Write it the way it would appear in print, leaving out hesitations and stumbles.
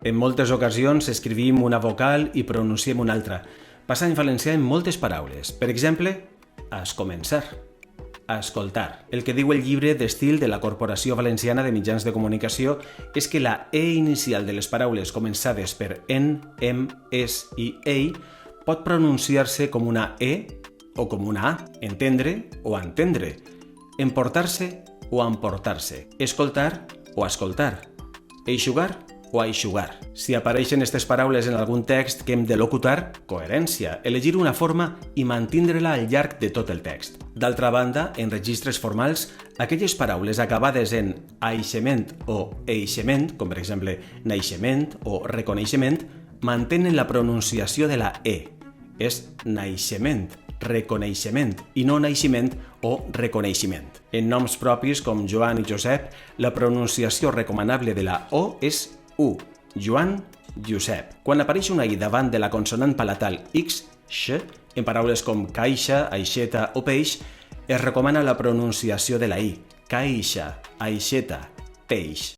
En moltes ocasions escrivim una vocal i pronunciem una altra. Passa en valencià en moltes paraules. Per exemple, escomençar, escoltar. El que diu el llibre d'estil de la Corporació Valenciana de Mitjans de Comunicació és que la E inicial de les paraules començades per en, em, es i ei pot pronunciar-se com una E o com una A, entendre o entendre, emportar-se o emportar-se, escoltar o escoltar, eixugar o eixugar. Si apareixen aquestes paraules en algun text que hem de locutar, coherència, elegir una forma i mantindre-la al llarg de tot el text. D'altra banda, en registres formals, aquelles paraules acabades en aixement o eixement, com per exemple naixement o reconeixement, mantenen la pronunciació de la E. És naixement, reconeixement i no naixement o reconeixement. En noms propis com Joan i Josep, la pronunciació recomanable de la O és U, Joan, Josep. Quan apareix una I davant de la consonant palatal X, X, en paraules com caixa, aixeta o peix, es recomana la pronunciació de la I, caixa, aixeta, peix.